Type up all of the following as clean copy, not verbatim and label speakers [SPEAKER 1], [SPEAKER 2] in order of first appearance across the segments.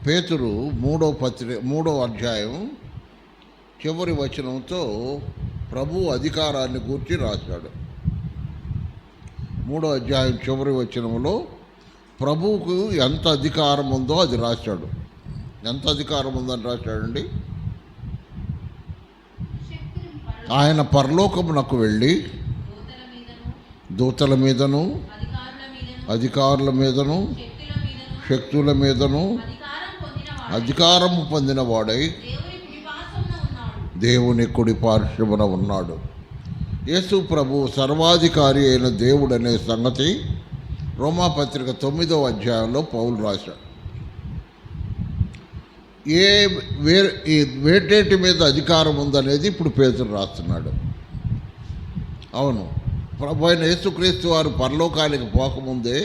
[SPEAKER 1] పేతురు మూడో అధ్యాయం చివరి వచనంతో ప్రభు అధికారాన్ని గూర్చి రాశాడు. 3వ అధ్యాయం చివరి వచనంలో ప్రభువుకు ఎంత అధికారం ఉందో అది రాశాడు. ఎంత అధికారం ఉందని రాశాడండి? ఆయన పరలోకమునకు వెళ్ళి దూతల మీదను అధికారుల మీదను శక్తుల మీదను అధికారము పొందినవాడై దేవుని కుడి పార్శ్వమున ఉన్నాడు. యేసు ప్రభు సర్వాధికారి అయిన దేవుడు అనే సంగతి రోమాపత్రిక 9వ అధ్యాయంలో పౌలు రాశాడు. వేటేటి మీద అధికారం ఉందనేది ఇప్పుడు పేతురు రాస్తున్నాడు. అవును, ప్రభు అయిన యేసుక్రీస్తు వారు పరలోకానికి పోకముందే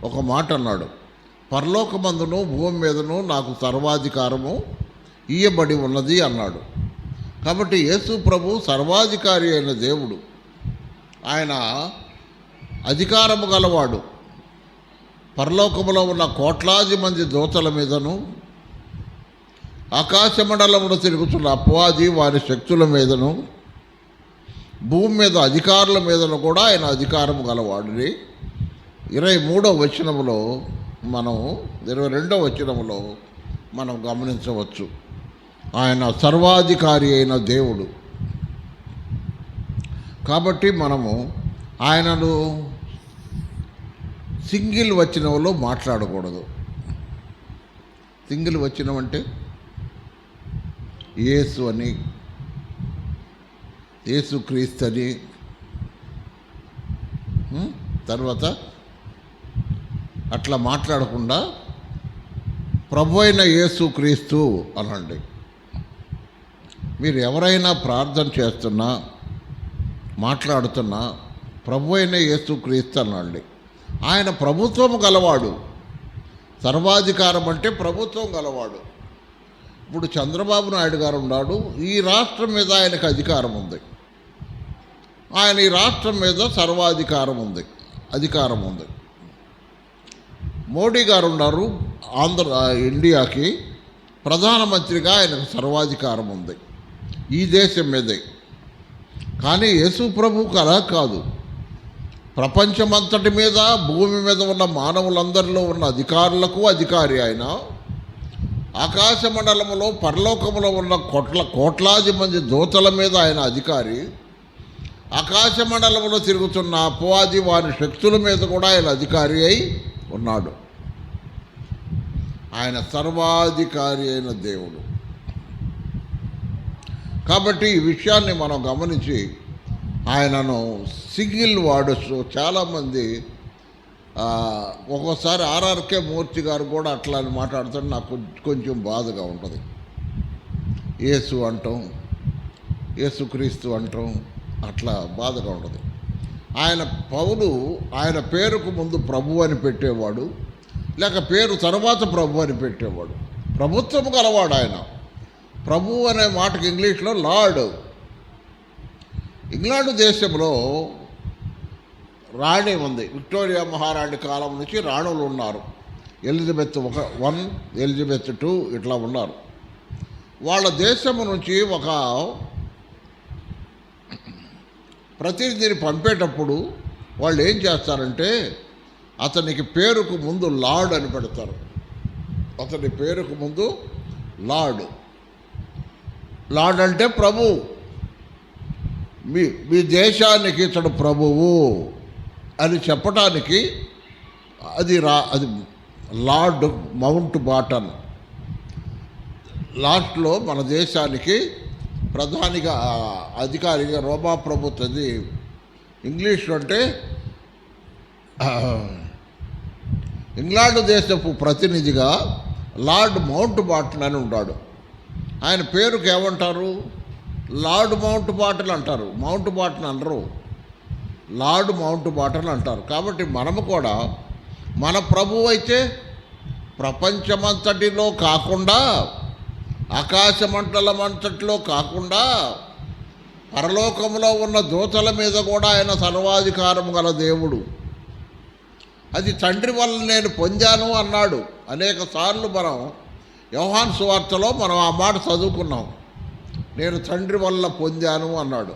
[SPEAKER 1] ఒక మాట అన్నాడు, పరలోకమందును భూమి మీదను నాకు సర్వాధికారము ఇయ్యబడి ఉన్నది అన్నాడు. కాబట్టి యేసు ప్రభు సర్వాధికారి అయిన దేవుడు, ఆయన అధికారము గలవాడు. పరలోకములో ఉన్న కోట్లాది మంది దూతల మీదను ఆకాశమండలమును తిరుగుతున్న అపవాది వారి శక్తుల మీదను భూమి మీద అధికారుల మీదను కూడా ఆయన అధికారము గలవాడిని 23వ వచనములో మనం 22వ వచనములో మనం గమనించవచ్చు. ఆయన సర్వాధికారి అయిన దేవుడు. కాబట్టి మనము ఆయనను సింగిల్ వచనంలో మాట్లాడకూడదు. సింగిల్ వచనం అంటే యేసు అని, యేసుక్రీస్తు అని, తర్వాత అట్లా మాట్లాడకుండా ప్రభు అయిన యేసుక్రీస్తు అనండి. మీరు ఎవరైనా ప్రార్థన చేస్తున్నా మాట్లాడుతున్నా ప్రభు అయిన యేసుక్రీస్తు అనండి. ఆయన ప్రభుత్వం గలవాడు. సర్వాధికారం అంటే ప్రభుత్వం గలవాడు. ఇప్పుడు చంద్రబాబు నాయుడు గారు ఉన్నాడు, ఈ రాష్ట్రం మీద ఆయనకు అధికారం ఉంది. ఆయన ఈ రాష్ట్రం మీద సర్వాధికారం ఉంది, అధికారం ఉంది. మోడీ గారు ఉన్నారు, ఇండియాకి ప్రధానమంత్రిగా ఆయనకు సర్వాధికారం ఉంది ఈ దేశం మీదే. కానీ యేసు ప్రభువుకు అలా కాదు. ప్రపంచమంతటి మీద, భూమి మీద ఉన్న మానవులందరిలో ఉన్న అధికారులకు అధికారి ఆయన. ఆకాశ మండలములో పరలోకములో ఉన్న కోట్లాది మంది దూతల మీద ఆయన అధికారి. ఆకాశ మండలంలో తిరుగుతున్న అపవాది వారి శక్తుల మీద కూడా ఆయన అధికారి అయి ఉన్నాడు. ఆయన సర్వాధికారి అయిన దేవుడు. కాబట్టి ఈ విషయాన్ని మనం గమనించి ఆయనను సింగిల్ వాడచ్చు. చాలామంది ఒక్కోసారి ఆర్ఆర్కే మూర్తి గారు కూడా అట్లా మాట్లాడుతుంటే నాకు కొంచెం బాధగా ఉంటుంది. యేసు అంటాం, యేసుక్రీస్తు అంటాం, అట్లా బాధగా ఉంటుంది. ఆయన పేరుకు ముందు ప్రభు అని పెట్టేవాడు, లేక పేరు తర్వాత ప్రభు అని పెట్టేవాడు. ప్రభుత్వం గలవాడు ఆయన. ప్రభు అనే మాటకి ఇంగ్లీష్లో లార్డ్. ఇంగ్లాండ్ దేశంలో రాణి ఉంది. విక్టోరియా మహారాణి కాలం నుంచి రాణులు ఉన్నారు. ఎలిజబెత్ 1, ఎలిజబెత్ 2 ఇట్లా ఉన్నారు. వాళ్ళ దేశం నుంచి ఒక ప్రతినిధిని పంపేటప్పుడు వాళ్ళు ఏం చేస్తారంటే అతనికి పేరుకు ముందు లార్డ్ అని పెడతారు. అతని పేరుకు ముందు లార్డ్. లార్డ్ అంటే ప్రభు. మీ దేశానికి ఇతడు ప్రభువు అని చెప్పటానికి అది లార్డ్ మౌంట్ బాటన్. లాస్ట్లో మన దేశానికి ప్రధానిగా అధికారిగా రోమా ప్రభుత్వది ఇంగ్లీష్లో అంటే ఇంగ్లాండ్ దేశపు ప్రతినిధిగా లార్డ్ మౌంట్ బాటన్ అని ఉన్నాడు. ఆయన పేరుకి ఏమంటారు? లార్డ్ మౌంట్ బాటన్ అంటారు. మౌంట్ బాటన్ అనరు, లార్డ్ మౌంట్ బాటన్ అంటారు. కాబట్టి మనము కూడా మన ప్రభువు అయితే ప్రపంచమంతటిలో కాకుండా, ఆకాశమండలం అంతటిలో కాకుండా, పరలోకంలో ఉన్న దూతల మీద కూడా ఆయన సర్వాధికారం గల దేవుడు. అది తండ్రి వల్ల నేను పొందాను అన్నాడు. అనేక సార్లు మనం యోహాను సువార్తలో మనం ఆ మాట చదువుకున్నాం. నేను తండ్రి వల్ల పొందాను అన్నాడు,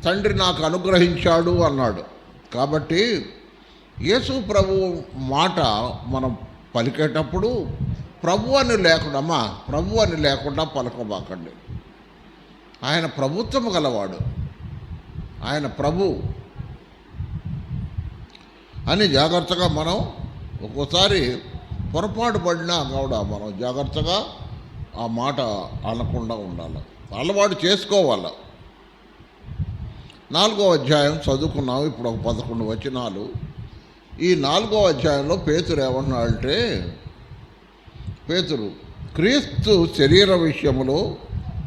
[SPEAKER 1] తండ్రి నాకు అనుగ్రహించాడు అన్నాడు. కాబట్టి యేసు ప్రభు మాట మనం పలికేటప్పుడు ప్రభు అని లేకుండా పలకబాకండి. ఆయన ప్రభుత్వం గలవాడు, ఆయన ప్రభు అని జాగ్రత్తగా మనం ఒక్కోసారి పొరపాటు పడినా కూడా మనం జాగ్రత్తగా ఆ మాట అనకుండా ఉండాలి, అలవాటు చేసుకోవాలి. 4వ అధ్యాయం చదువుకున్నాం, ఇప్పుడు ఒక 11 వచనాలు. ఈ 4వ అధ్యాయంలో పేతురు ఏమన్నాడంటే, పేతురు క్రీస్తు శరీర విషయములో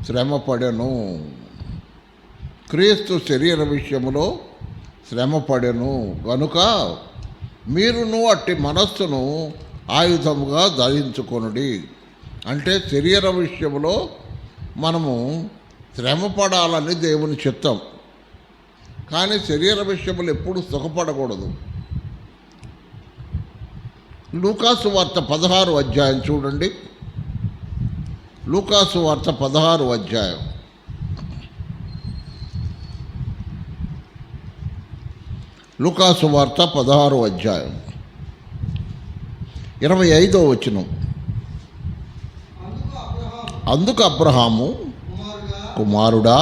[SPEAKER 1] శ్రమపడెను, క్రీస్తు శరీర విషయములో శ్రమపడెను గనుక మీరును అట్టి మనస్సును ఆయుధముగా ధరించుకొనుడి. అంటే శరీర విషయంలో మనము శ్రమపడాలని దేవుని చిత్తం, కానీ శరీర విషయంలో ఎప్పుడు సుఖపడకూడదు. లూకాసు వార్త 16వ అధ్యాయం చూడండి. లూకాసు వార్త 16వ అధ్యాయం. లూకాసు వార్త 16వ అధ్యాయం 25వ వచనం. అందుకు అబ్రహాము, కుమారుడా,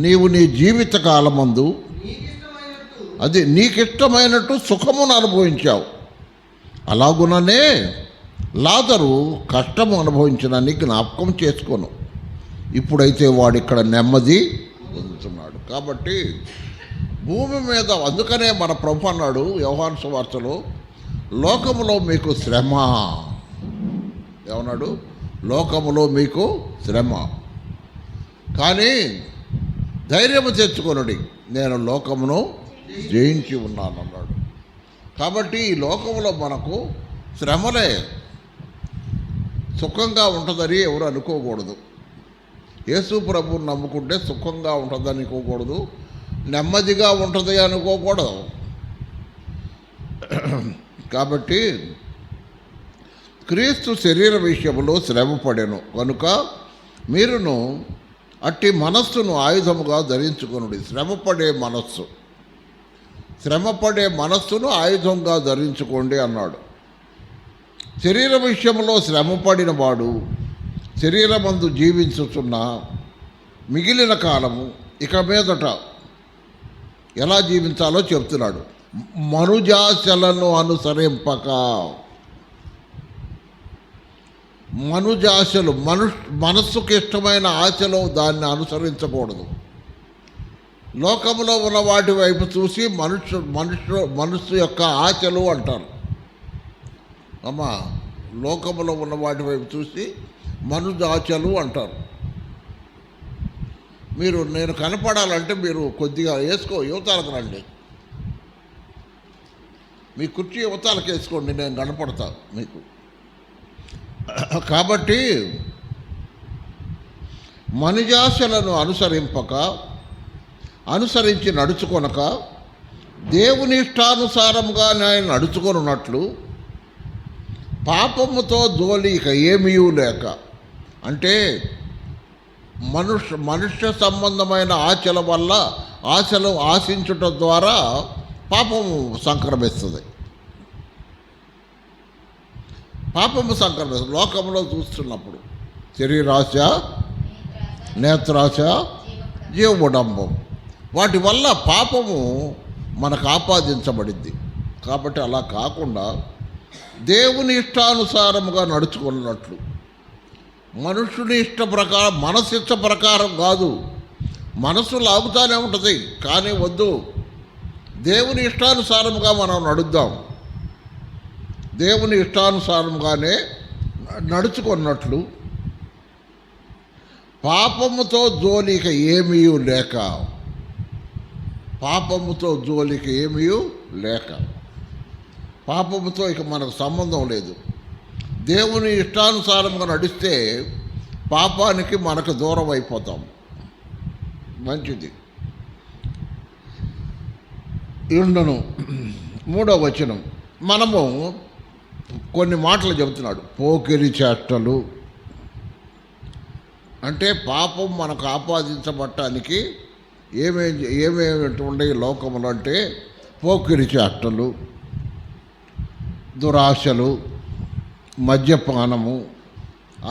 [SPEAKER 1] నీవు నీ జీవిత కాలమందు అది నీకిష్టమైనట్టు సుఖమును అనుభవించావు, అలాగుననే లాజరు కష్టము అనుభవించడాన్ని జ్ఞాపకం చేసుకోను. ఇప్పుడైతే వాడు ఇక్కడ నెమ్మది పొందుతున్నాడు. కాబట్టి భూమి మీద, అందుకనే మన ప్రభు అన్నాడు యోహాను సువార్తలో, లోకములో మీకు శ్రమ. ఏమన్నాడు? లోకములో మీకు శ్రమ, కానీ ధైర్యము తెచ్చుకొనుడి, నేను లోకమును జయించి ఉన్నాను అన్నాడు. కాబట్టి ఈ లోకంలో మనకు శ్రమలే, సుఖంగా ఉంటుందని ఎవరు అనుకోకూడదు. యేసు ప్రభువుని నమ్ముకుంటే సుఖంగా ఉంటుందని అనుకోకూడదు, నెమ్మదిగా ఉంటుంది అనుకోకూడదు. కాబట్టి క్రీస్తు శరీర విషయంలో శ్రమపడెను కనుక మీరును అట్టి మనస్సును ఆయుధముగా ధరించుకొనుడి. శ్రమపడే మనస్సును ఆయుధంగా ధరించుకోండి అన్నాడు. శరీర విషయంలో శ్రమపడిన వాడు శరీరమందు జీవించుతున్న మిగిలిన కాలము ఇక మీదట ఎలా జీవించాలో చెప్తున్నాడు. మనుజాశలను అనుసరింపక, మనుజాశలు మనస్సుకు ఇష్టమైన ఆశలు దాన్ని అనుసరించకూడదు. లోకంలో ఉన్న వాటి వైపు చూసి మనస్సు యొక్క ఆశలు అంటారు. అమ్మా, లోకంలో ఉన్న వాటి వైపు చూసి మనుజాశలు అంటారు. నేను కనపడాలంటే మీరు కొద్దిగా యువతలకు రండి, మీ కుర్చీ యువతలకు వేసుకోండి, నేను కనపడతా మీకు. కాబట్టి మనుజాశలను అనుసరించి నడుచుకొనక దేవుని ఇష్టానుసారంగా నేను నడుచుకొనున్నట్లు పాపముతో జోలి ఇక ఏమీ లేక, అంటే మనుష్య సంబంధమైన ఆశలు ఆశించుట ద్వారా పాపము సంక్రమిస్తుంది. లోకంలో చూస్తున్నప్పుడు శరీరాశ, నేత్రాశ, జీవోడంబం, వాటి వల్ల పాపము మనకు ఆపాదించబడింది. కాబట్టి అలా కాకుండా దేవుని ఇష్టానుసారముగా నడుచుకున్నట్లు, మనుషుని మనసు ఇష్ట ప్రకారం కాదు. మనసు లాగుతానే ఉంటుంది, కానీ వద్దు, దేవుని ఇష్టానుసారముగా మనం నడుద్దాం. దేవుని ఇష్టానుసారంగానే నడుచుకున్నట్లు పాపముతో జోలిక ఏమీ లేక, పాపముతో ఇక మనకు సంబంధం లేదు. దేవుని ఇష్టానుసారంగా నడిస్తే పాపానికి మనకు దూరం అయిపోతాం. మంచిది. 3వ వచనం. మనము కొన్ని మాటలు చెబుతున్నాడు. పోకిరి చేష్టలు అంటే పాపం మనకు ఆపాదించబట్టానికి ఏమేమి ఉండే లోకములు అంటే పోకిరి చేష్టలు, దురాశలు, మద్యపానము,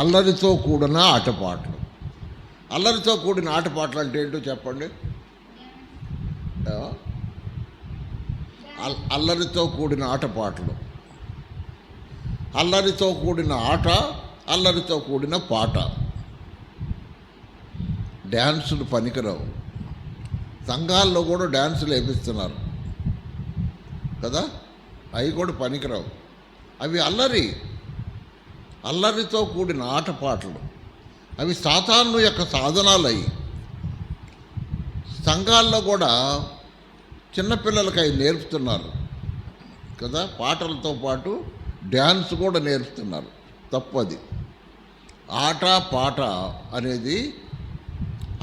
[SPEAKER 1] అల్లరితో కూడిన ఆటపాటలు. అల్లరితో కూడిన ఆటపాటలు అంటే ఏంటో చెప్పండి. అల్లరితో కూడిన ఆటపాటలు, అల్లరితో కూడిన ఆట, అల్లరితో కూడిన పాట. డ్యాన్సులు పనికిరావు. సంఘాల్లో కూడా డ్యాన్సులు వేపిస్తున్నారు కదా, అవి కూడా పనికిరావు. అవి అల్లరితో కూడిన ఆటపాటలు. అవి సాతాను యొక్క సాధనాలు. అవి సంఘాల్లో కూడా చిన్నపిల్లలకి అవి నేర్పుతున్నారు కదా, పాటలతో పాటు డ్యాన్స్ కూడా నేర్పుతున్నారు. తప్పది. ఆట పాట అనేది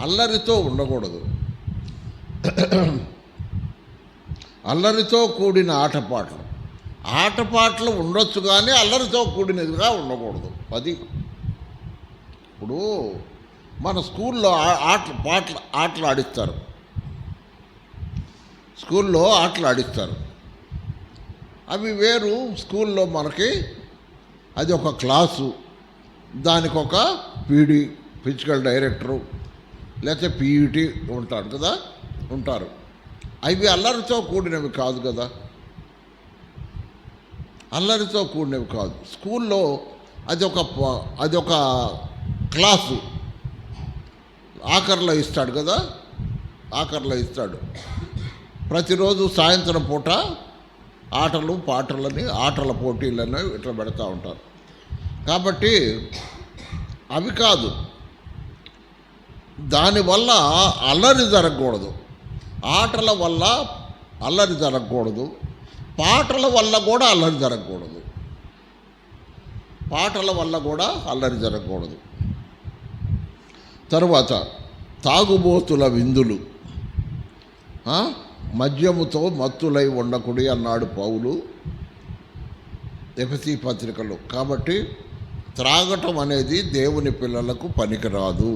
[SPEAKER 1] అల్లరితో ఉండకూడదు. అల్లరితో కూడిన ఆటపాటలు ఉండొచ్చు, కానీ అల్లరితో కూడినదిగా ఉండకూడదు. అది ఇప్పుడు మన స్కూల్లో ఆటలు ఆడిస్తారు. స్కూల్లో ఆటలు ఆడిస్తారు. అవి వేరు. స్కూల్లో మనకి అది ఒక క్లాసు, దానికి ఒక పీడీ, ఫిజికల్ డైరెక్టరు, లేకపోతే పీఈటీ ఉంటారు. అవి అల్లరితో కూడినవి కాదు కదా, అల్లరితో కూడినవి కాదు. స్కూల్లో అదొక క్లాసు ఆఖరిలో ఇస్తాడు కదా, ఆఖరిలో ఇస్తాడు. ప్రతిరోజు సాయంత్రం పూట ఆటలు పాటలని, ఆటల పోటీలని ఇట్లా పెడతా ఉంటారు. కాబట్టి అవి కాదు. దానివల్ల అల్లరి జరగకూడదు. ఆటల వల్ల అల్లరి జరగకూడదు. పాటల వల్ల కూడా అల్లరి జరగకూడదు. తరువాత తాగుబోతుల విందులు, మద్యముతో మత్తులై ఉండకుడి అన్నాడు పౌలు ఎఫెసీ పత్రికలో. కాబట్టి త్రాగటం అనేది దేవుని పిల్లలకు పనికిరాదు.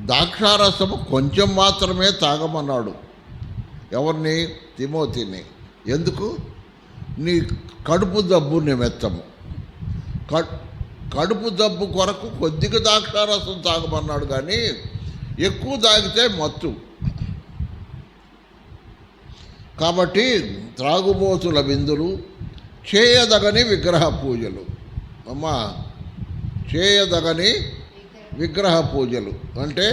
[SPEAKER 1] ద్రాక్షారసము కొంచెం మాత్రమే తాగమన్నాడు. ఎవరిని? తిమోతిని. ఎందుకు? నీ కడుపు జబ్బు నిమిత్తము. కడుపు జబ్బు కొరకు కొద్దిగా ద్రాక్షారసం తాగమన్నాడు, కానీ ఎక్కువ తాగితే మత్తు. కాబట్టి త్రాగుబోతుల విందులు, చేయదగని విగ్రహ పూజలు. అమ్మా, చేయదగని విగ్రహ పూజలు అంటే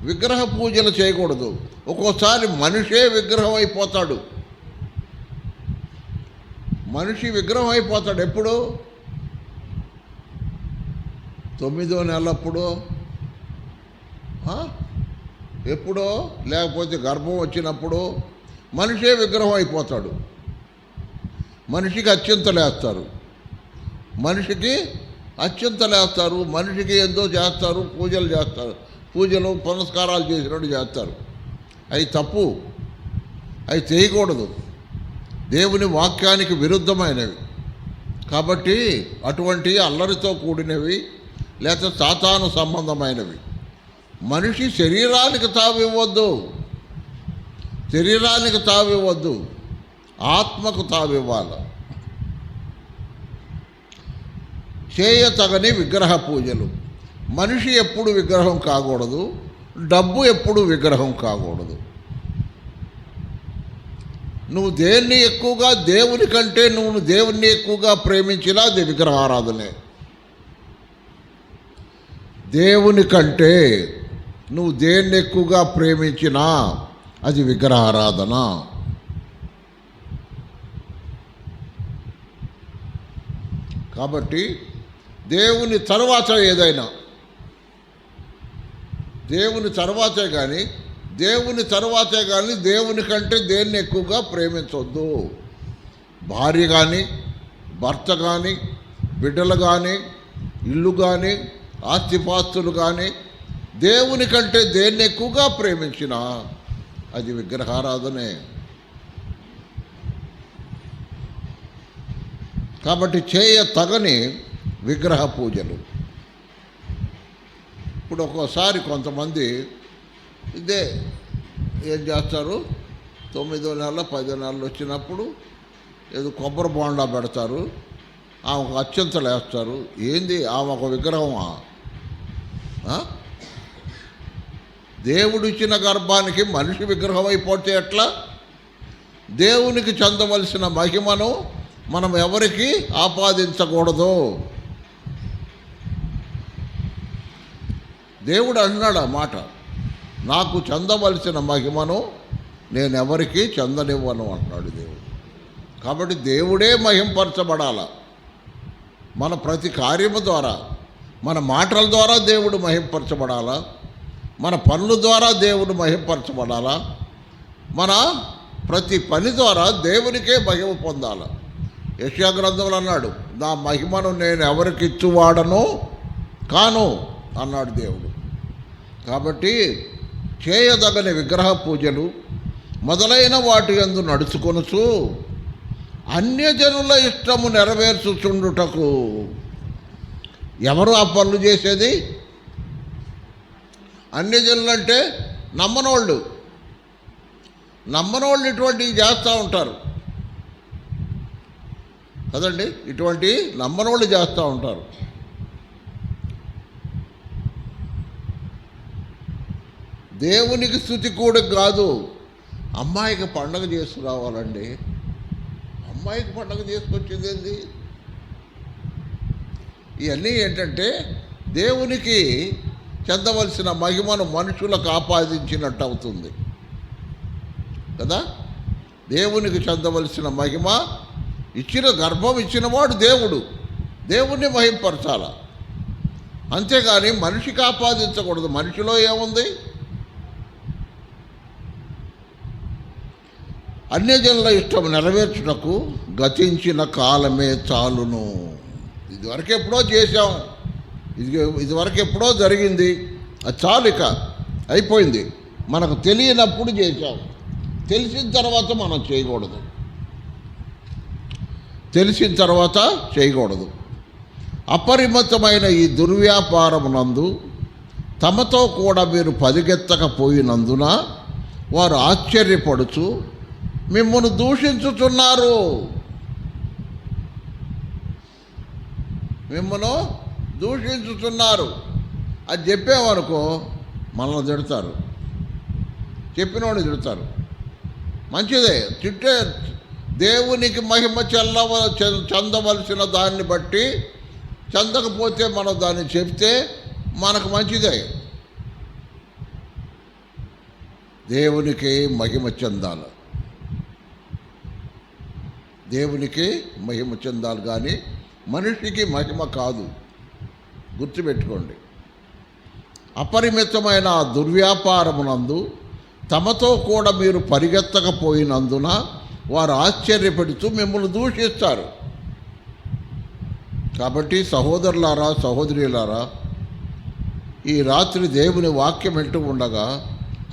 [SPEAKER 1] విగ్రహ పూజలు చేయకూడదు. ఒక్కోసారి మనిషే విగ్రహం అయిపోతాడు. మనిషి విగ్రహం అయిపోతాడు. ఎప్పుడు? 9వ నెలప్పుడు, ఎప్పుడో, లేకపోతే గర్భం వచ్చినప్పుడు మనిషే విగ్రహం అయిపోతాడు. మనిషికి అత్యంతలేస్తారు. మనిషికి ఎంతో చేస్తారు. పూజలు చేస్తారు. పూజలు పునస్కారాలు చేసినట్టు చేస్తారు. అవి తప్పు. అవి చేయకూడదు. దేవుని వాక్యానికి విరుద్ధమైనవి. కాబట్టి అటువంటి అల్లరితో కూడినవి లేకపోతే సాతాను సంబంధమైనవి. మనిషి శరీరానికి తావివ్వద్దు, ఆత్మకు తావివ్వాలి. చేయతగని విగ్రహ పూజలు. మనిషి ఎప్పుడు విగ్రహం కాకూడదు. డబ్బు ఎప్పుడు విగ్రహం కాకూడదు. నువ్వు దేన్ని ఎక్కువగా, దేవుని కంటే నువ్వు దేవుణ్ణి ఎక్కువగా ప్రేమించినా అది విగ్రహారాధనే. దేవుని కంటే నువ్వు దేన్ని ఎక్కువగా ప్రేమించినా అది విగ్రహారాధన. కాబట్టి దేవుని తర్వాతే కానీ దేవుని కంటే దేన్ని ఎక్కువగా ప్రేమించవద్దు. భార్య కానీ, భర్త కానీ, బిడ్డలు కానీ, ఇల్లు కానీ, ఆస్తిపాస్తులు కానీ దేవుని కంటే దేన్ని ఎక్కువగా ప్రేమించినా అది విగ్రహారాధనే. కాబట్టి తగని విగ్రహ పూజలు. ఇప్పుడు ఒక్కోసారి కొంతమంది ఇదే ఏం చేస్తారు, 9వ నెల 10వ నెలలు వచ్చినప్పుడు ఏదో కొబ్బరి బోండా పెడతారు, ఆమెకు అత్యంతలు వేస్తారు. ఏంది ఆమె ఒక విగ్రహమా? దేవుడిచ్చిన గర్భానికి మనిషి విగ్రహం అయిపోతే ఎట్లా? దేవునికి చెందవలసిన మహిమను మనం ఎవరికి ఆపాదించకూడదు. దేవుడు అన్నాడు ఆ మాట, నాకు చెందవలసిన మహిమను నేను ఎవరికి చెందనివ్వను అంటున్నాడు దేవుడు. కాబట్టి దేవుడే మహింపరచబడాల. మన ప్రతి కార్యము ద్వారా, మన మాటల ద్వారా దేవుడు మహింపరచబడాలా, మన పనుల ద్వారా దేవుడు మహింపరచబడాలా, మన ప్రతి పని ద్వారా దేవునికే మహిమ పొందాలి. యెషయా గ్రంథంలో అన్నాడు, నా మహిమను నేను ఎవరికి ఇచ్చువాడను కాను అన్నాడు దేవుడు. కాబట్టి చేయదగని విగ్రహ పూజలు మొదలైన వాటి యందు నడుచుకొనుచు అన్యజనుల ఇష్టము నెరవేర్చుచుండుటకు. ఎవరు ఆ పనులు చేసేది? అన్యజనులు అంటే నమ్మనోళ్ళు ఇటువంటివి చేస్తూ ఉంటారు కదండి. ఇటువంటి నమ్మనోళ్ళు చేస్తూ ఉంటారు. దేవునికి స్తుతి కూడా కాదు, అమ్మాయికి పండగ చేసుకురావాలండి. అమ్మాయికి పండగ చేసుకొచ్చింది ఏంది? ఇవన్నీ ఏంటంటే దేవునికి చెందవలసిన మహిమను మనుషులకు ఆపాదించినట్టు అవుతుంది కదా. దేవునికి చెందవలసిన మహిమ ఇచ్చిన గర్భం ఇచ్చినవాడు దేవుడు, దేవుణ్ణి మహింపరచాల. అంతేగాని మనిషికి ఆపాదించకూడదు. మనిషిలో ఏముంది? అన్యజనుల ఇష్టం నెరవేర్చుటకు గతించిన కాలమే చాలును. ఇదివరకు ఎప్పుడో చేశాం, ఇదివరకు ఎప్పుడో జరిగింది, అది చాలు, ఇక అయిపోయింది. మనకు తెలియనప్పుడు చేశాం, తెలిసిన తర్వాత మనం చేయకూడదు. తెలిసిన తర్వాత చేయకూడదు. అపరిమితమైన ఈ దుర్వ్యాపారమునందు తమతో కూడా మీరు పరిగెత్తకపోయినందున వారు ఆశ్చర్యపడుచు మిమ్మల్ని దూషించుతున్నారు. మిమ్మల్ని దూషించుతున్నారు అది చెప్పామనుకో మనల్ని తిడతారు, చెప్పినోడిని తిడతారు. మంచిదే, తిట్టే దేవునికి మహిమ చెందవలసిన దాన్ని బట్టి, చెందకపోతే మనం దాన్ని చెప్తే మనకు మంచిదే. దేవునికి మహిమ చెందాలి, దేవునికి మహిమ చెందాలి కానీ మనిషికి మహిమ కాదు. గుర్తుపెట్టుకోండి. అపరిమితమైన దుర్వ్యాపారమునందు తమతో కూడా మీరు పరిగెత్తకపోయినందున వారు ఆశ్చర్యపడుతూ మిమ్మల్ని దూషిస్తారు. కాబట్టి సహోదరులారా, సహోదరులారా, ఈ రాత్రి దేవుని వాక్యం వింటూ ఉండగా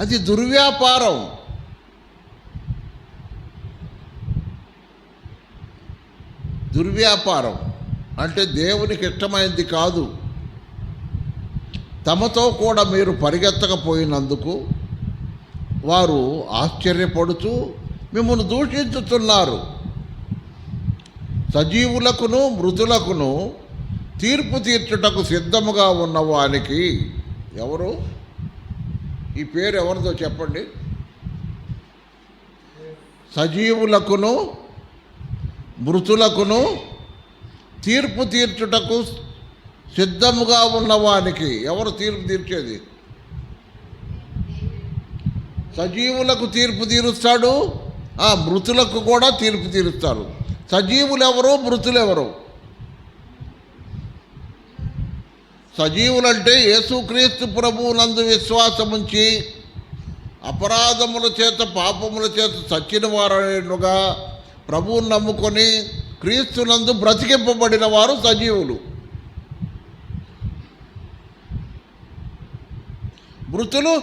[SPEAKER 1] అది దుర్వ్యాపారం. దుర్వ్యాపారం అంటే దేవునికి ఇష్టమైనది కాదు. తమతో కూడా మీరు పరిగెత్తకపోయినందుకు వారు ఆశ్చర్యపడుతూ మిమ్మల్ని దూషించుతున్నారు. సజీవులకును మృతులకును తీర్పు తీర్చుటకు సిద్ధముగా ఉన్న వానికి. ఎవరు ఈ పేరు? ఎవరిదో చెప్పండి. సజీవులకును మృతులకును తీర్పు తీర్చుటకు సిద్ధముగా ఉన్నవానికి. ఎవరు తీర్పు తీర్చేది? సజీవులకు తీర్పు తీరుస్తాడు, మృతులకు కూడా తీర్పు తీరుస్తారు. సజీవులు ఎవరు, మృతులు ఎవరు? సజీవులంటే యేసుక్రీస్తు ప్రభువునందు విశ్వాసముంచి అపరాధముల చేత పాపముల చేత చచ్చిన వారుగా ప్రభువును నమ్ముకొని క్రీస్తునందు బ్రతికింపబడిన వారు సజీవులు. మృతులు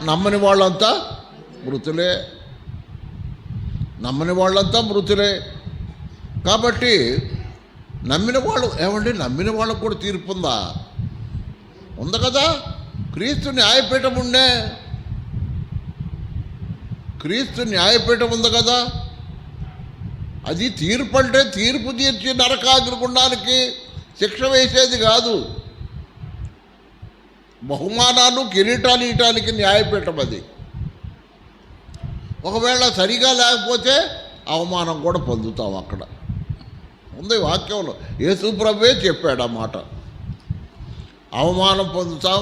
[SPEAKER 1] నమ్మని వాళ్ళంతా మృతులే. నమ్మని వాళ్ళంతా మృతులే. కాబట్టి నమ్మిన వాళ్ళు నమ్మిన వాళ్ళకు కూడా తీర్పు ఉందా? ఉంది కదా. క్రీస్తు న్యాయపీఠం ఉండే, క్రీస్తు న్యాయపీఠం ఉంది కదా. అది తీర్పు అంటే తీర్పు తీర్చి నరకాగ్నిగుండానికి శిక్ష వేసేది కాదు. బహుమానాలు కిరీటాలు ఇయటానికి న్యాయపీఠం అది. ఒకవేళ సరిగా లేకపోతే అవమానం కూడా పొందుతాం. అక్కడ ఉంది వాక్యంలో, యేసు ప్రభువే చెప్పాడు ఆ మాట. అవమానం పొందుతాం,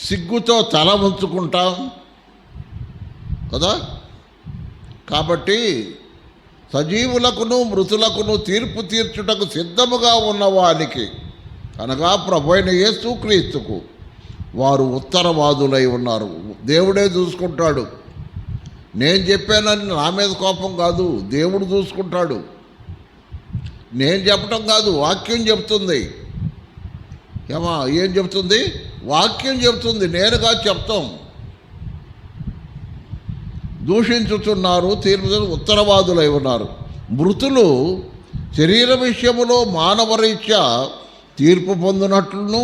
[SPEAKER 1] సిగ్గుతో తల ఉంచుకుంటాం కదా. కాబట్టి సజీవులకును మృతులకును తీర్పు తీర్చుటకు సిద్ధముగా ఉన్నవానికి, అనగా ప్రభువైన యేసుక్రీస్తుకు వారు ఉత్తరవాదులై ఉన్నారు. దేవుడే చూసుకుంటాడు. నేను చెప్పానని నా మీద కోపం కాదు, దేవుడు చూసుకుంటాడు. నేను చెప్పటం కాదు, వాక్యం చెప్తుంది. ఏం చెప్తుంది? వాక్యం చెప్తుంది, నేనుగా చెప్తాం. దూషించుతున్నారు, తీర్పు ఉత్తరవాదులై ఉన్నారు. మృతులు శరీర విషయములో మానవరీత్యా తీర్పు పొందినట్లును,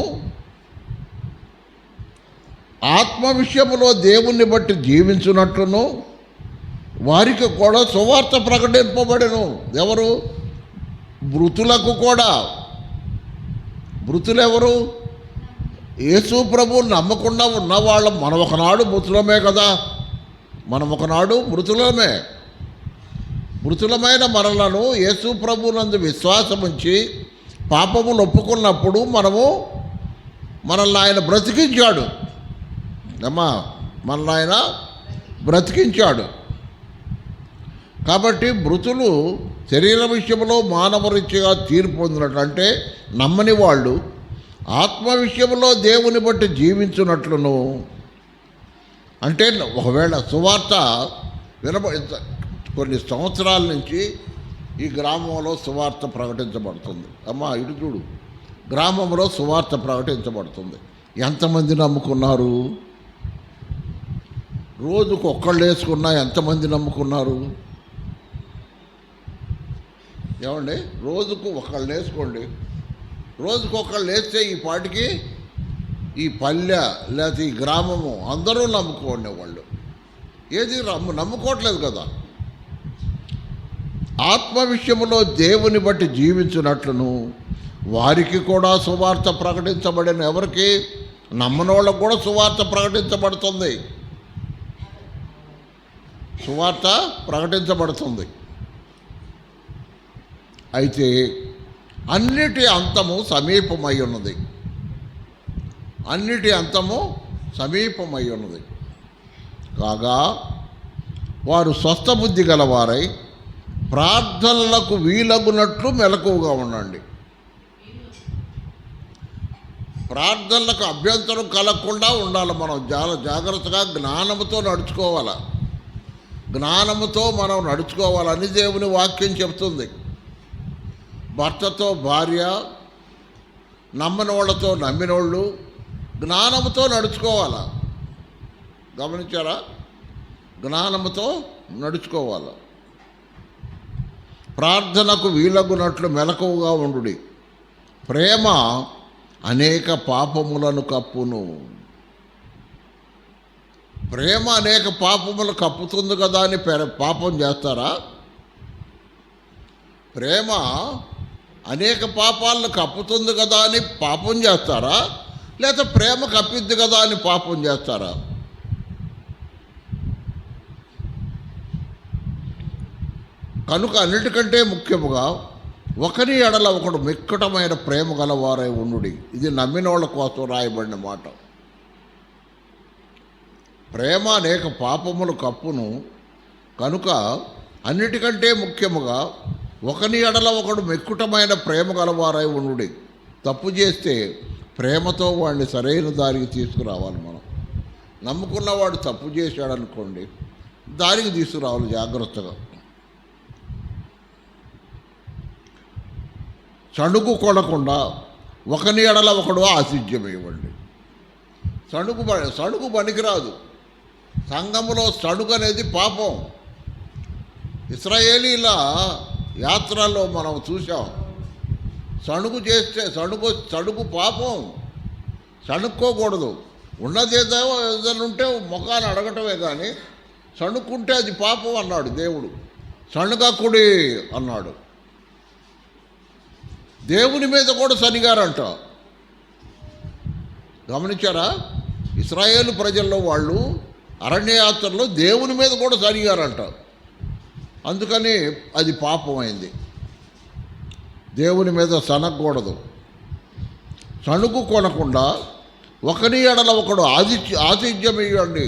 [SPEAKER 1] ఆత్మ విషయములో దేవుణ్ణి బట్టి జీవించున్నట్లును వారికి కూడా సువార్త ప్రకటింపబడెను. ఎవరు? మృతులకు కూడా. మృతులెవరు? యేసు ప్రభువు నమ్మకుండా ఉన్నవాళ్ళం. మనం ఒకనాడు మృతులమే కదా. మనం ఒకనాడు మృతులమే. మృతులమైన మనలను యేసు ప్రభువునందు విశ్వాసం ఉంచి పాపములు ఒప్పుకున్నప్పుడు మనల్ని ఆయన బ్రతికించాడు. మనల్ని ఆయన బ్రతికించాడు. కాబట్టి మృతులు శరీర విషయంలో మానవరీత్యగా తీర్పు పొందినట్లు, అంటే నమ్మని వాళ్ళు ఆత్మ విషయంలో దేవుని బట్టి జీవించున్నట్లును, అంటే ఒకవేళ సువార్త కొన్ని సంవత్సరాల నుంచి ఈ గ్రామంలో సువార్త ప్రకటించబడుతుంది. ఇటు చూడు, గ్రామంలో సువార్త ప్రకటించబడుతుంది. ఎంతమంది నమ్ముకున్నారు? రోజుకు ఒక్కళ్ళు వేసుకున్నా ఎంతమంది నమ్ముకున్నారు? ఏమండి, రోజుకు ఒకళ్ళు వేసుకోండి. రోజుకు ఒకళ్ళు వేస్తే ఈ పాటికి ఈ పల్లె లేకపోతే ఈ గ్రామము అందరూ నమ్ముకోండి. వాళ్ళు ఏది నమ్ముకోవట్లేదు కదా. ఆత్మ విషయంలో దేవుని బట్టి జీవించినట్లును వారికి కూడా సువార్త ప్రకటించబడిన. ఎవరికి? నమ్మని వాళ్ళకు కూడా సువార్త ప్రకటించబడుతుంది. సువార్త ప్రకటించబడుతుంది. అయితే అన్నిటి అంతము సమీపమై ఉన్నది. అన్నిటి అంతము సమీపమై ఉన్నది కాగా వారు స్వస్థబుద్ధి గలవారై ప్రార్థనలకు వీలగునట్లు మెలకువగా ఉండండి. ప్రార్థనలకు అభ్యంతరం కలగకుండా ఉండాలి. మనం చాలా జాగ్రత్తగా జ్ఞానముతో నడుచుకోవాలి. జ్ఞానముతో మనం నడుచుకోవాలని దేవుని వాక్యం చెప్తుంది. భర్తతో భార్య, నమ్మని వాళ్ళతో నమ్మినోళ్ళు జ్ఞానముతో నడుచుకోవాలి. గమనించారా? జ్ఞానముతో నడుచుకోవాలి. ప్రార్థనకు వీలగునట్లు మెలకువగా ఉండుడి. ప్రేమ అనేక పాపములను కప్పును. ప్రేమ అనేక పాపములు కప్పుతుంది కదా అని పాపం చేస్తారా? ప్రేమ అనేక పాపాలను కప్పుతుంది కదా అని పాపం చేస్తారా? లేదా ప్రేమ కప్పిద్ది కదా అని పాపం చేస్తారా? కనుక అన్నిటికంటే ముఖ్యముగా ఒకరి ఎడల ఒకడు మిక్కటమైన ప్రేమ గలవారై ఉండుడి. ఇది నమ్మిన వాళ్ళ కోసం రాయబడిన మాట. ప్రేమ అనేక పాపములు కప్పును. కనుక అన్నిటికంటే ముఖ్యముగా ఒకని ఎడల ఒకడు మిక్కుటమైన ప్రేమ గలవారై ఉండుడి. తప్పు చేస్తే ప్రేమతో వాడిని సరైన దారికి తీసుకురావాలి. మనం నమ్ముకున్నవాడు తప్పు చేశాడనుకోండి, దారికి తీసుకురావాలి జాగ్రత్తగా. సణుగు కొనకుండా ఒకని ఎడల ఒకడు ఆతిథ్యం ఇవ్వండి. సణుగు పనికిరాదు. సంఘములో సణుగు అనేది పాపం. ఇశ్రాయేలీల యాత్రలో మనం చూసాం. సణుగు చేస్తే సణుగు పాపం, సణుక్కోకూడదు. ఉన్నదేదో ఏదైనా ఉంటే ముఖాన్ని అడగటమే కానీ సణుక్కుంటే అది పాపం అన్నాడు దేవుడు. సణుగకుడి అన్నాడు. దేవుని మీద కూడా సనిగారంట. గమనించారా? ఇశ్రాయేలు ప్రజల్లో వాళ్ళు అరణ్యయాత్రలో దేవుని మీద కూడా సనిగారంట. అందుకని అది పాపమైంది. దేవుని మీద సనగకూడదు. సణుగు కొనకుండా ఒకరి ఎడల ఒకడు ఆతిథ్యం వేయండి.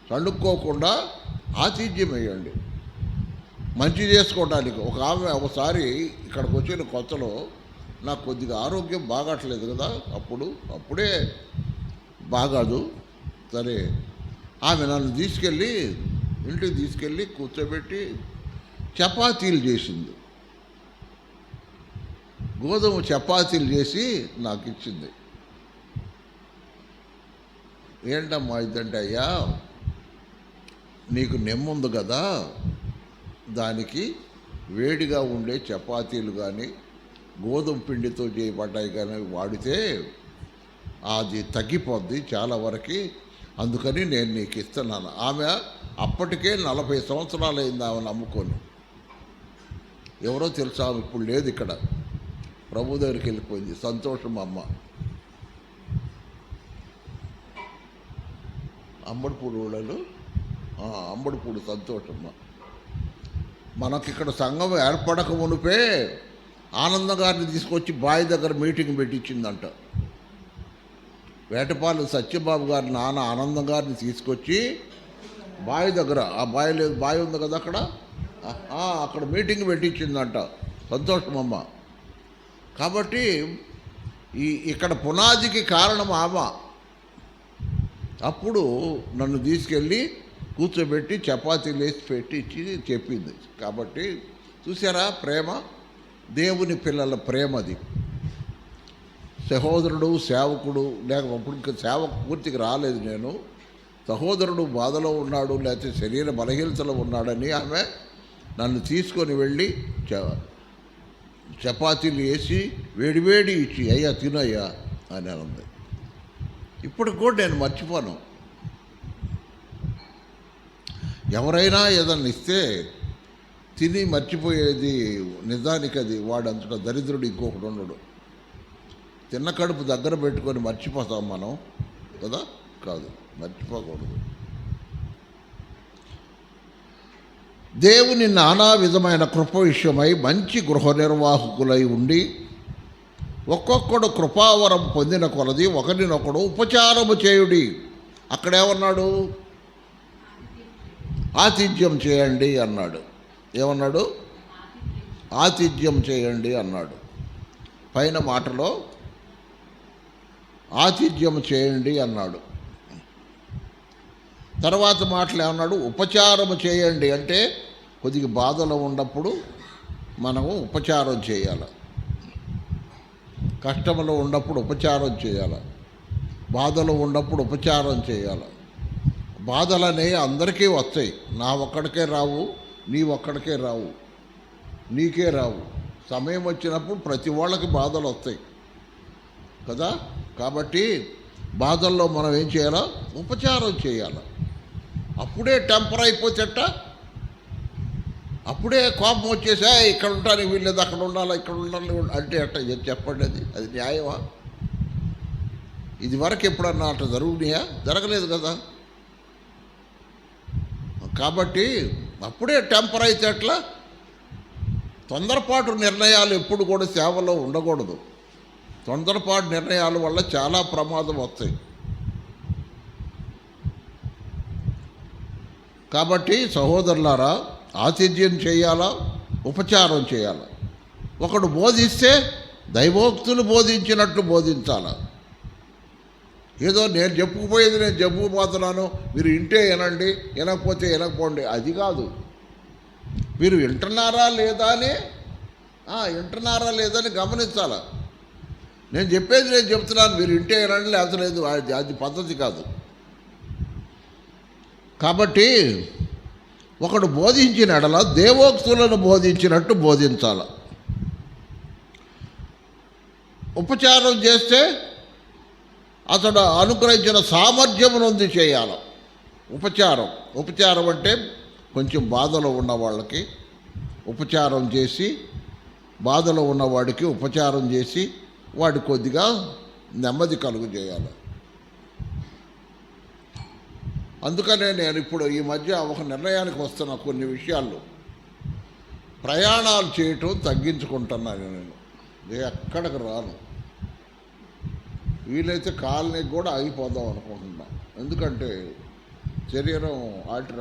[SPEAKER 1] సణుక్కోకుండా ఆతిథ్యం వేయండి. మంచి చేసుకోవడానికి. ఒక ఆమె ఒకసారి ఇక్కడికి వచ్చిన కొత్తలో నాకు కొద్దిగా ఆరోగ్యం బాగట్లేదు కదా, అప్పుడే బాగాదు. సరే, ఆమె నన్ను ఇంటికి తీసుకెళ్ళి కూర్చోబెట్టి చపాతీలు చేసింది. గోధుమ చపాతీలు చేసి నాకు ఇచ్చింది. ఏంటమ్మా ఇదంటే, అయ్యా నీకు నెమ్ముంది కదా, దానికి వేడిగా ఉండే చపాతీలు కానీ గోధుమ పిండితో చేయబడ్డాయి కానీ వాడితే అది తగ్గిపోద్ది చాలా వరకు, అందుకని నేను నీకు ఇస్తున్నాను. ఆమె అప్పటికే 40 సంవత్సరాలు అయింది ఆమె నమ్ముకొని. ఎవరో తెలుసా? ఆమె ఇప్పుడు లేదు ఇక్కడ, ప్రభు దగ్గరికి వెళ్ళిపోయింది. సంతోషం అమ్మ, అంబడిపూడి ఊళ్ళలో అంబడిపూడి సంతోషమ్మ. మనకిక్కడ సంఘం ఏర్పడక మునిపే ఆనంద గారిని తీసుకొచ్చి బావి దగ్గర మీటింగ్ పెట్టించిందంట. వేటపాలెం సత్యబాబు గారి నాన్న ఆనందం గారిని తీసుకొచ్చి బావి దగ్గర, ఆ బావి ఉంది కదా అక్కడ మీటింగ్ పెట్టించిందంట. సంతోషమమ్మ. కాబట్టి ఇక్కడ పునాదికి కారణం ఆమె. అప్పుడు నన్ను తీసుకెళ్ళి కూర్చోబెట్టి చపాతీలు వేసి పెట్టించి చెప్పింది. కాబట్టి చూసారా ప్రేమ, దేవుని పిల్లల ప్రేమది. సహోదరుడు సేవకుడు అప్పుడు ఇంకా సేవకు పూర్తికి రాలేదు నేను. సహోదరుడు బాధలో ఉన్నాడు, లేకపోతే శరీర బలహీనతలో ఉన్నాడని ఆమె నన్ను తీసుకొని వెళ్ళి చపాతీలు వేసి వేడివేడి ఇచ్చి, అయ్యా తినయ్యా అని అంది. ఇప్పటికి కూడా నేను మర్చిపోను. ఎవరైనా ఏదన్నా ఇస్తే తిని మర్చిపోయేది నిజానికి అది వాడంతటా దరిద్రుడు ఇంకొకటి ఉండడు. తిన్న కడుపు దగ్గర పెట్టుకొని మర్చిపోతాం మనం కదా, కాదు, మర్చిపోకూడదు. దేవుని నానా విధమైన కృప విషయమై మంచి గృహ నిర్వాహకులై ఉండి ఒక్కొక్కడు కృపావరం పొందిన కొలది ఒకరినొకడు ఉపచారము చేయుడి. అక్కడేమన్నాడు? ఆతిథ్యం చేయండి అన్నాడు. ఏమన్నాడు? ఆతిథ్యం చేయండి అన్నాడు. పైన మాటలో ఆతిథ్యం చేయండి అన్నాడు. తర్వాత మాటలు ఏమన్నాడు? ఉపచారము చేయండి. అంటే కొద్దిగా బాధలో ఉన్నప్పుడు మనము ఉపచారం చేయాలి. కష్టంలో ఉన్నప్పుడు ఉపచారం చేయాలి. బాధలో ఉన్నప్పుడు ఉపచారం చేయాలి. బాధలనే అందరికీ వస్తాయి. నా ఒక్కడికే రావు, నీ ఒక్కడికే రావు, నీకే రావు. సమయం వచ్చినప్పుడు ప్రతి వాళ్ళకి బాధలు వస్తాయి కదా. కాబట్టి బాధల్లో మనం ఏం చేయాలా? ఉపచారం చేయాలి. అప్పుడే టెంపర్ అయిపోతేట, అప్పుడే కోపం వచ్చేసా ఇక్కడ ఉంటానికి వీళ్ళేది, అక్కడ ఉండాలి, ఇక్కడ ఉండాలి అంటే అట్ట చెప్పండి. అది న్యాయమా? ఇది వరకు ఎప్పుడన్నా అట్లా జరుగునాయా? జరగలేదు కదా. కాబట్టి అప్పుడే టెంపర్ అయితే అట్లా. తొందరపాటు నిర్ణయాలు ఎప్పుడు కూడా సేవలో ఉండకూడదు. తొందరపాటు నిర్ణయాల వల్ల చాలా ప్రమాదం వస్తాయి. కాబట్టి సహోదరులారా, ఆతిథ్యం చేయాలా, ఉపచారం చేయాలా. ఒకడు బోధిస్తే దైవోక్తులు బోధించినట్లు బోధించాలా. ఏదో నేను చెప్పుకుపోయేది నేను చెప్పుకుపోతున్నాను, మీరు వింటే వినండి, వినకపోతే వినకపోండి, అది కాదు. మీరు వింటున్నారా లేదా అని గమనించాలా. నేను చెప్పేది నేను చెప్తున్నాను, మీరు వింటే వినండి, లేకపోతే లేదు, అది పద్ధతి కాదు. కాబట్టి ఒకడు బోధించిన ఎడల దేవోక్తులను బోధించినట్టు బోధించాలి. ఉపచారం చేస్తే అతడు అనుగ్రహించిన సామర్థ్యమునందు చేయాలి. ఉపచారం అంటే కొంచెం బాధలో ఉన్న వాళ్ళకి ఉపచారం చేసి, బాధలో ఉన్నవాడికి ఉపచారం చేసి వాడి కొద్దిగా నెమ్మది కలుగు చేయాలి. అందుకనే నేను ఇప్పుడు ఈ మధ్య ఒక నిర్ణయానికి వస్తున్నా. కొన్ని విషయాల్లో ప్రయాణాలు చేయటం తగ్గించుకుంటున్నాను. నేను ఎక్కడికి రాను, వీలైతే కాలనీకి కూడా ఆగిపోదాం అనుకుంటున్నా. ఎందుకంటే శరీరం ఆటి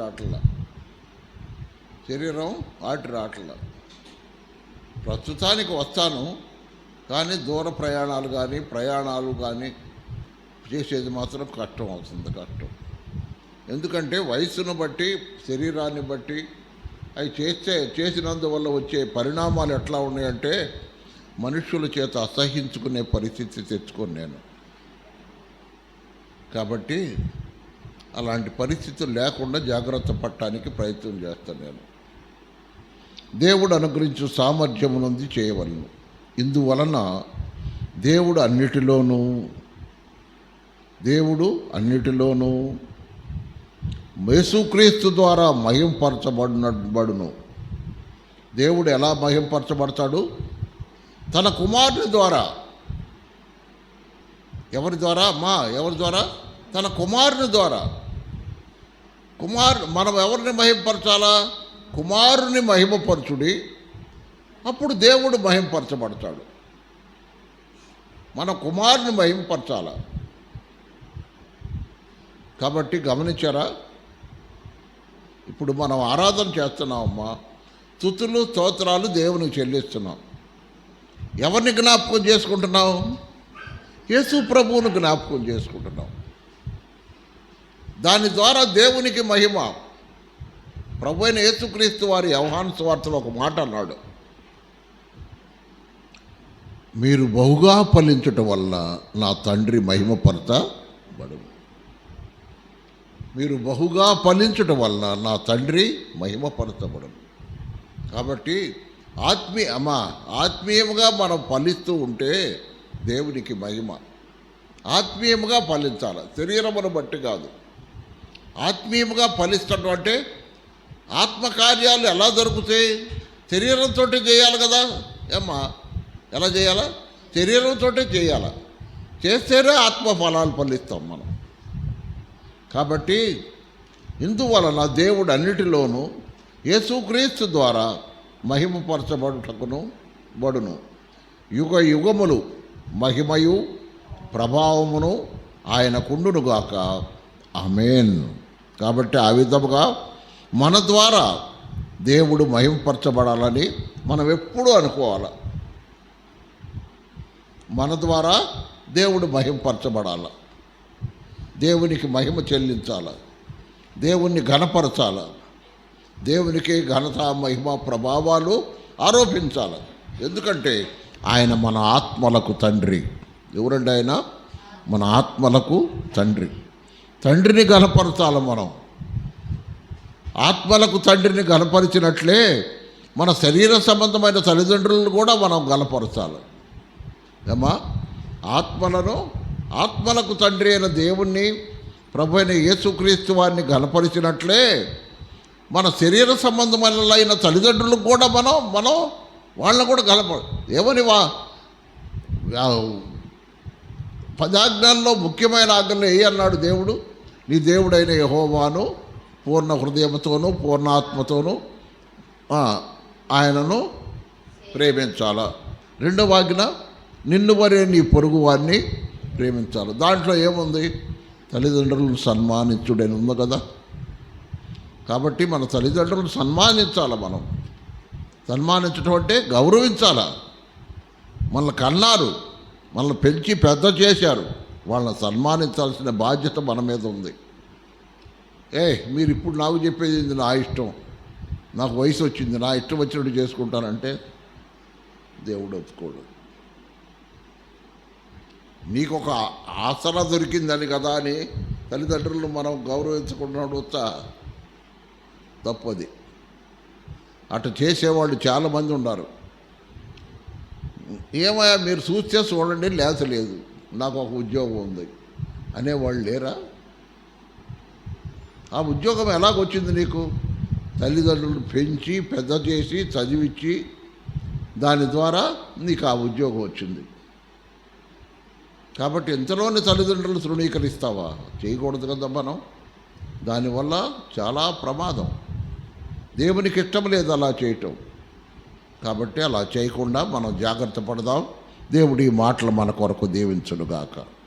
[SPEAKER 1] రాట్ల ప్రస్తుతానికి వస్తాను, కానీ దూర ప్రయాణాలు కానీ చేసేది మాత్రం కష్టం అవుతుంది. ఎందుకంటే వయసును బట్టి, శరీరాన్ని బట్టి అవి చేసినందువల్ల వచ్చే పరిణామాలు ఎట్లా ఉన్నాయంటే మనుష్యుల చేత అసహించుకునే పరిస్థితి తెచ్చుకొని నేను. కాబట్టి అలాంటి పరిస్థితులు లేకుండా జాగ్రత్త పడటానికి ప్రయత్నం చేస్తాను నేను. దేవుడు అనుగ్రహించు సామర్థ్యమునందు చేయవలను. ఇందువలన దేవుడు అన్నిటిలోనూ యేసుక్రీస్తు ద్వారా మహింపరచబడును. దేవుడు ఎలా మహింపరచబడతాడు? తన కుమారుని ద్వారా. ఎవరి ద్వారా? తన కుమారుని ద్వారా. మనం ఎవరిని మహింపరచాలా? కుమారుని మహిమపరచుడి, అప్పుడు దేవుడు మహింపరచబడతాడు. మన కుమారుని మహింపరచాల. కాబట్టి గమనించారా? ఇప్పుడు మనం ఆరాధన చేస్తున్నామమ్మా, స్తుతులు స్తోత్రాలు దేవునికి చెల్లిస్తున్నాం. ఎవరిని జ్ఞాపకం చేసుకుంటున్నాం? యేసు ప్రభువును జ్ఞాపకం చేసుకుంటున్నాం. దాని ద్వారా దేవునికి మహిమ. ప్రభు అయిన యేసుక్రీస్తు వారి యోహాను సువార్తలో ఒక మాట అన్నాడు, మీరు బహుగా ఫలించుట వల్ల నా తండ్రి మహిమపరచబడును. మీరు బహుగా ఫలించుట వల్ల నా తండ్రి మహిమపరచబడును. కాబట్టి ఆత్మీయముగా మనం ఫలిస్తూ ఉంటే దేవునికి మహిమ. ఆత్మీయముగా ఫలించాలి, శరీరమును బట్టి కాదు. ఆత్మీయముగా ఫలిస్తడం అంటే ఆత్మకార్యాలు ఎలా దొరుకుతాయి? శరీరంతో చేయాలి కదా. ఎలా చేయాలా? శరీరంతో చేయాలి. చేస్తేనే ఆత్మఫలాలు ఫలిస్తాం మనం. కాబట్టి ఇందువలన దేవుడు అన్నిటిలోనూ యేసుక్రీస్తు ద్వారా మహిమపరచబడును. యుగ యుగములు మహిమయు ప్రభావమును ఆయనకుండునుగాక. ఆమేన్. కాబట్టి ఆ విధముగా మన ద్వారా దేవుడు మహిమపరచబడాలని మనం ఎప్పుడూ అనుకోవాలి. మన ద్వారా దేవుడు మహిమపరచబడాల, దేవునికి మహిమ చెల్లించాల, దేవుణ్ణి ఘనపరచాల, దేవునికి ఘనత మహిమ ప్రభావాలు ఆరోపించాలి. ఎందుకంటే ఆయన మన ఆత్మలకు తండ్రి. ఎవరండి ఆయన? మన ఆత్మలకు తండ్రి. తండ్రిని ఘనపరచాలి మనం. ఆత్మలకు తండ్రిని ఘనపరిచినట్లే మన శరీర సంబంధమైన తల్లిదండ్రులను కూడా మనం ఘనపరచాలి. ఆత్మలకు తండ్రి అయిన దేవుణ్ణి, ప్రభు అయిన యేసుక్రీస్తు వారిని ఘనపరిచినట్లే మన శరీర సంబంధమైన తల్లిదండ్రులకు కూడా మనం వాళ్ళని కూడా ఏమని 10 ఆజ్ఞల్లో ముఖ్యమైన ఆజ్ఞలు ఏ అన్నాడు దేవుడు? నీ దేవుడైన యెహోవాను పూర్ణ హృదయంతోనూ పూర్ణ ఆత్మతోనూ ఆయనను ప్రేమించాల. 2వ ఆజ్ఞ, నిన్ను వరే నీ పొరుగు వారిని ప్రేమించాలి. దాంట్లో ఏముంది? తల్లిదండ్రులను సన్మానించుడని ఉంది కదా. కాబట్టి మన తల్లిదండ్రులను సన్మానించాలి. మనం సన్మానించడం అంటే గౌరవించాల. మనల్ని కన్నారు, మనల్ని పెంచి పెద్ద చేశారు, వాళ్ళని సన్మానించాల్సిన బాధ్యత మన మీద ఉంది. మీరు ఇప్పుడు నాకు చెప్పేది నా ఇష్టం, నాకు వయసు వచ్చింది, నా ఇష్టం వచ్చినట్టు చేసుకుంటానంటే దేవుడు ఒప్పుకోడు. నీకు ఒక ఆసరా దొరికిందని కదా అని తల్లిదండ్రులను మనం గౌరవించకుండా వచ్చా? తప్పది. అటు చేసేవాళ్ళు చాలామంది ఉన్నారు. ఏమయ్యా మీరు చూస్తే చూడండి, లేదు నాకు ఒక ఉద్యోగం ఉంది అనేవాళ్ళు లేరా? ఆ ఉద్యోగం ఎలాగొచ్చింది నీకు? తల్లిదండ్రులు పెంచి పెద్ద చేసి చదివించి దాని ద్వారా నీకు ఆ ఉద్యోగం వచ్చింది. కాబట్టి ఇంతలోని తల్లిదండ్రులు తృణీకరిస్తావా? చేయకూడదు కదా మనం. దానివల్ల చాలా ప్రమాదం. దేవునికి ఇష్టం లేదు అలా చేయటం. కాబట్టి అలా చేయకుండా మనం జాగ్రత్త పడదాం. దేవుడి మాటలు మన కొరకు దీవించునుగాక.